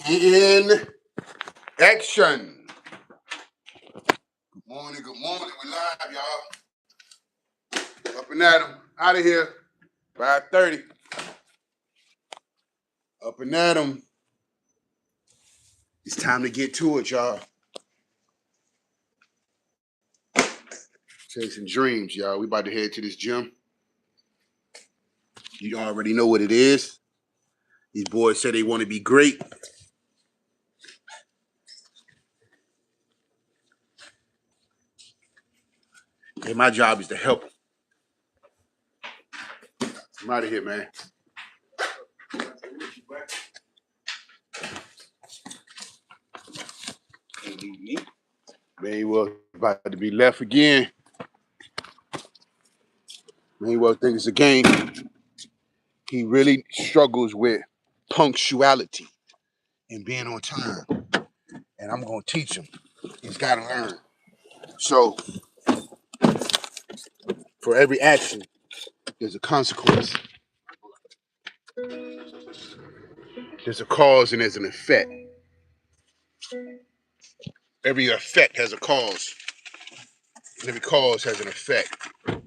In action. Good morning, we live, y'all. Up and at 'em. Out of here. 5:30. Up and at 'em. It's time to get to it, y'all. Chasing dreams, y'all. We about to head to this gym. You already know what it is. These boys say they want to be great. Hey, my job is to help them. I'm out of here, man. Mayweather about to be left again. Mayweather thinks it's a game. He really struggles with punctuality and being on time. And I'm going to teach him. He's got to learn. So, for every action, there's a consequence. There's a cause and there's an effect. Every effect has a cause. And every cause has an effect. And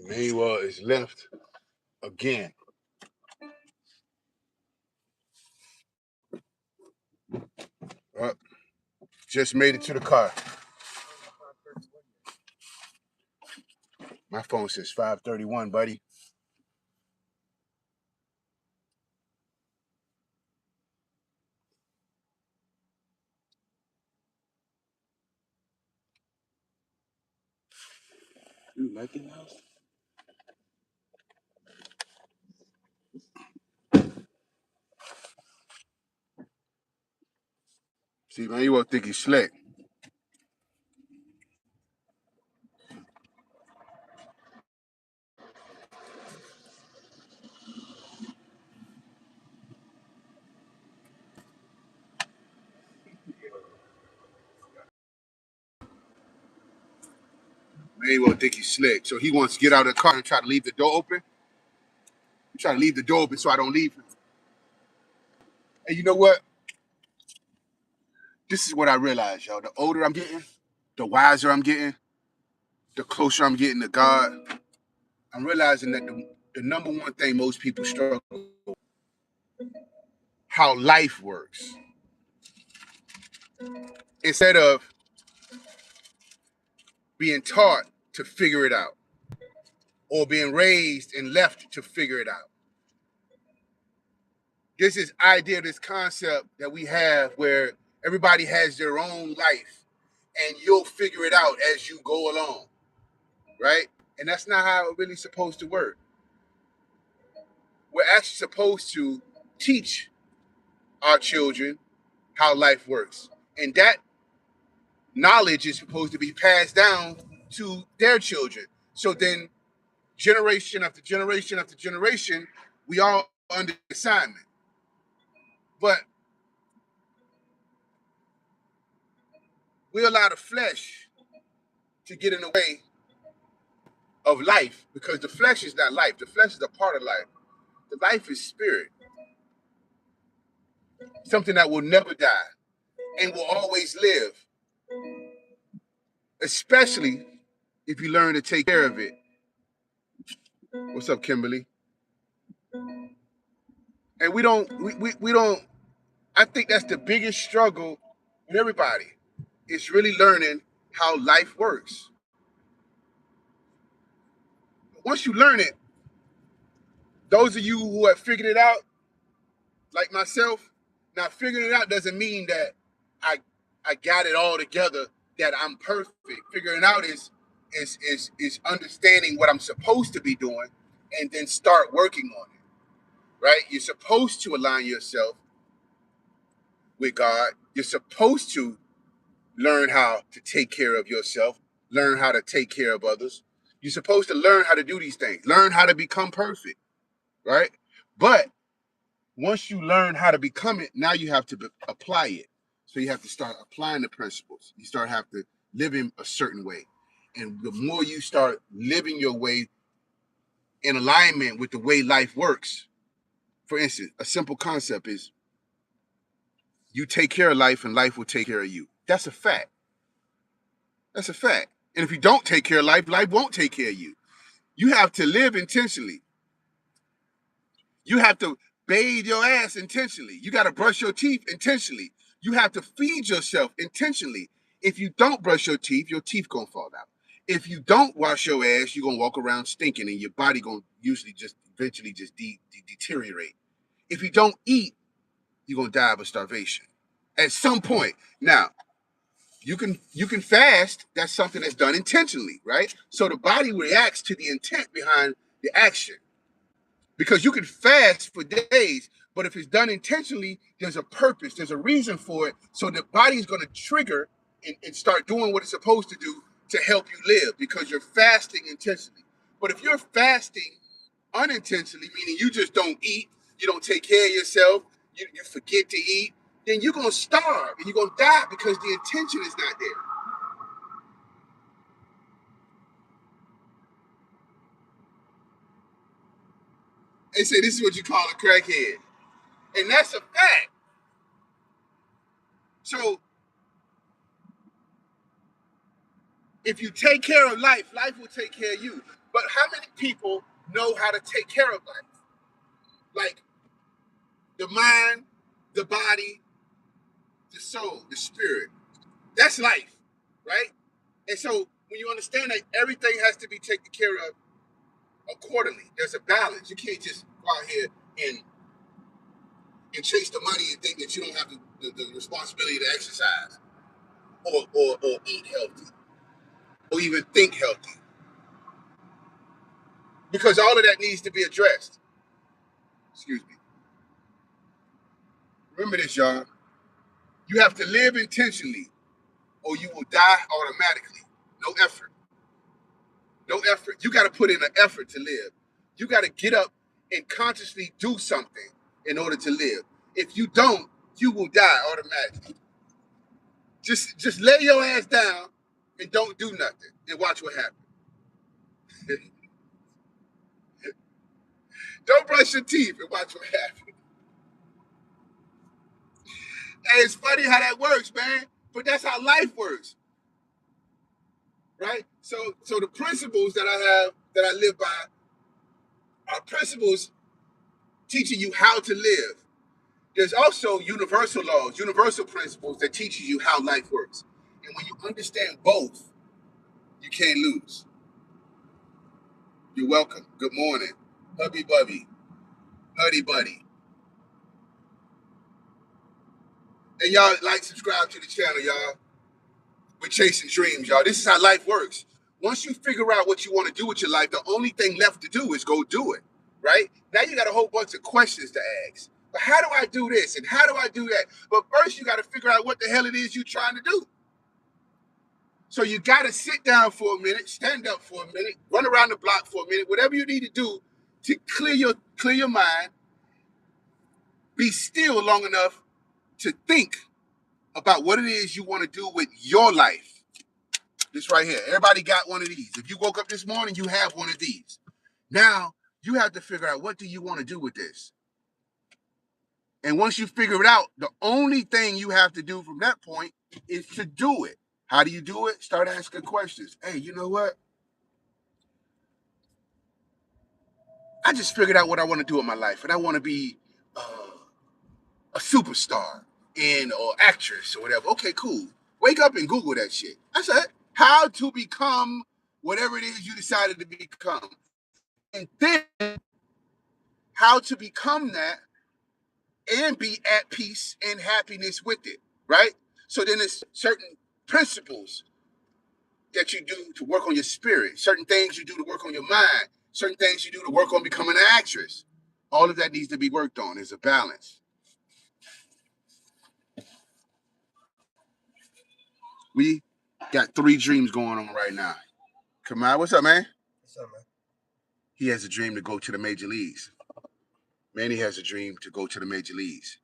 Mayweather is left again. Just made it to the car. My phone says 5:31, buddy. You like it now? See, man, you won't think he's slick. Man, you won't think he's slick. So he wants to get out of the car and try to leave the door open. Try to leave the door open so I don't leave him. And you know what? This is what I realized, y'all. The older I'm getting, the wiser I'm getting, the closer I'm getting to God. I'm realizing that the number one thing most people struggle with, how life works. Instead of being taught to figure it out or being raised and left to figure it out. This is idea, this concept that we have where everybody has their own life and you'll figure it out as you go along, right? And that's not how it really supposed to work. We're actually supposed to teach our children how life works. And that knowledge is supposed to be passed down to their children. So then generation after generation after generation, we all under assignment. But we allow the flesh to get in the way of life because the flesh is not life. The flesh is a part of life. The life is spirit, something that will never die and will always live, especially if you learn to take care of it. What's up, Kimberly? And we don't, I think that's the biggest struggle with everybody. It's really learning how life works. Once you learn it, those of you who have figured it out, like myself, now figuring it out doesn't mean that I I got it all together, that I'm perfect. Figuring out is understanding what I'm supposed to be doing and then start working on it. Right? You're supposed to align yourself with God. You're supposed to learn how to take care of yourself, learn how to take care of others. You're supposed to learn how to do these things, learn how to become perfect, right? But once you learn how to become it, now you have to apply it. So you have to start applying the principles. You start have to live in a certain way. And the more you start living your way in alignment with the way life works. For instance, a simple concept is you take care of life and life will take care of you. That's a fact. That's a fact. And if you don't take care of life, life won't take care of you. You have to live intentionally. You have to bathe your ass intentionally. You got to brush your teeth intentionally. You have to feed yourself intentionally. If you don't brush your teeth gonna fall out. If you don't wash your ass, you're gonna walk around stinking and your body gonna usually just eventually just deteriorate. If you don't eat, you're gonna die of starvation at some point. Now, you can fast. That's something that's done intentionally, right? So the body reacts to the intent behind the action. Because you can fast for days, but if it's done intentionally, there's a purpose, there's a reason for it. So the body is going to trigger and start doing what it's supposed to do to help you live because you're fasting intentionally. But if you're fasting unintentionally, meaning you just don't eat, you don't take care of yourself, you forget to eat, then you're going to starve and you're going to die because the intention is not there. They say this is what you call a crackhead. And that's a fact. So if you take care of life, life will take care of you. But how many people know how to take care of life? Like the mind, the body, the soul, the spirit. That's life, right? And so when you understand that everything has to be taken care of accordingly, there's a balance. You can't just go out here and chase the money and think that you don't have the responsibility to exercise or eat healthy or even think healthy. Because all of that needs to be addressed. Excuse me. Remember this, y'all. You have to live intentionally or you will die automatically. No effort. No effort. You got to put in an effort to live. You got to get up and consciously do something in order to live. If you don't, you will die automatically. Just lay your ass down and don't do nothing and watch what happens. Don't brush your teeth and watch what happens. Hey, it's funny how that works, man. But that's how life works, right? So the principles that I have that I live by are principles teaching you how to live. There's also universal laws, universal principles that teaches you how life works. And when you understand both, you can't lose. You're welcome. Good morning. Hubby Bubby. Huddy Buddy. And y'all like, subscribe to the channel, y'all. We're chasing dreams, y'all. This is how life works. Once you figure out what you want to do with your life, the only thing left to do is go do it, right? Now you got a whole bunch of questions to ask. But how do I do this and how do I do that? But first you got to figure out what the hell it is you're trying to do. So you got to sit down for a minute, stand up for a minute, run around the block for a minute, whatever you need to do to clear your mind, be still long enough to think about what it is you want to do with your life. This right here. Everybody got one of these. If you woke up this morning, you have one of these. Now, you have to figure out what do you want to do with this. And once you figure it out, the only thing you have to do from that point is to do it. How do you do it? Start asking questions. Hey, you know what? I just figured out what I want to do in my life, and I want to be a superstar or actress or whatever. Okay, cool. Wake up and Google that shit. That's it. How to become whatever it is you decided to become. And then how to become that and be at peace and happiness with it, right? So then there's certain principles that you do to work on your spirit, certain things you do to work on your mind, certain things you do to work on becoming an actress. All of that needs to be worked on. There's a balance. We got 3 dreams going on right now. Kamal, what's up, man? What's up, man? He has a dream to go to the major leagues. Manny has a dream to go to the major leagues.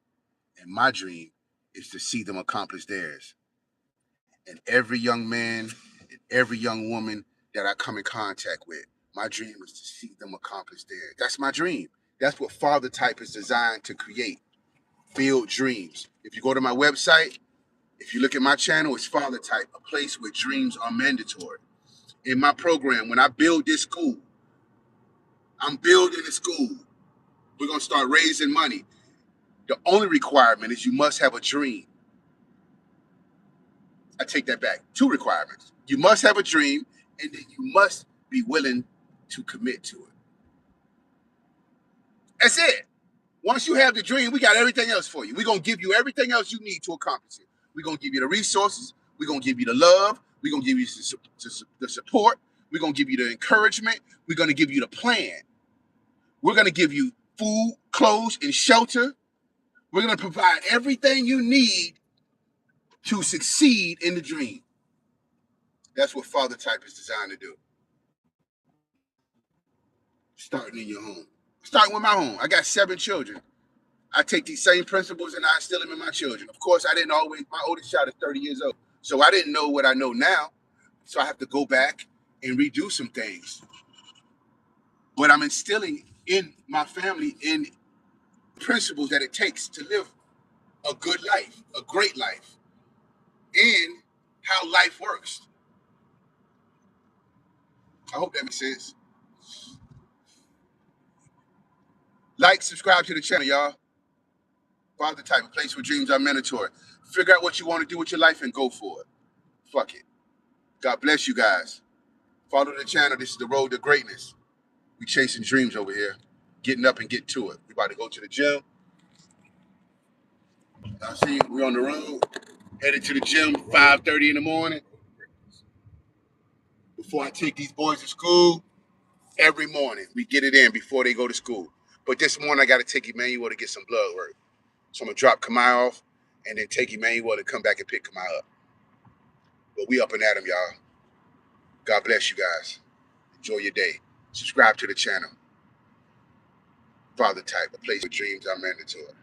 And my dream is to see them accomplish theirs. And every young man and every young woman that I come in contact with, My dream is to see them accomplish theirs. That's my dream. That's what Father Type is designed to create. Build dreams. If you go to my website, if you look at my channel, it's Father Type, a place where dreams are mandatory. In my program, when I build this school, I'm building a school. We're going to start raising money. The only requirement is you must have a dream. I take that back. 2 requirements. You must have a dream, and then you must be willing to commit to it. That's it. Once you have the dream, we got everything else for you. We're going to give you everything else you need to accomplish it. We're going to give you the resources. We're going to give you the love. We're going to give you the support. We're going to give you the encouragement. We're going to give you the plan. We're going to give you food, clothes, and shelter. We're going to provide everything you need to succeed in the dream. That's what Father Type is designed to do. Starting in your home. Starting with my home. I got 7 children. I take these same principles and I instill them in my children. Of course, I didn't always, my oldest child is 30 years old. So I didn't know what I know now. So I have to go back and redo some things. But I'm instilling in my family in principles that it takes to live a good life, a great life, and how life works. I hope that makes sense. Like, subscribe to the channel, y'all. Father Type, a place where dreams are mandatory. Figure out what you want to do with your life and go for it. Fuck it. God bless you guys. Follow the channel. This is the road to greatness. We chasing dreams over here. Getting up and get to it. We about to go to the gym. I see we on the road. Headed to the gym 5:30 in the morning. Before I take these boys to school, every morning we get it in before they go to school. But this morning I got to take Emmanuel to get some blood work. So I'm going to drop Kamai off and then take Emmanuel to come back and pick Kamai up. But we up and at 'em, y'all. God bless you guys. Enjoy your day. Subscribe to the channel. Father Type, a place where dreams are mandatory.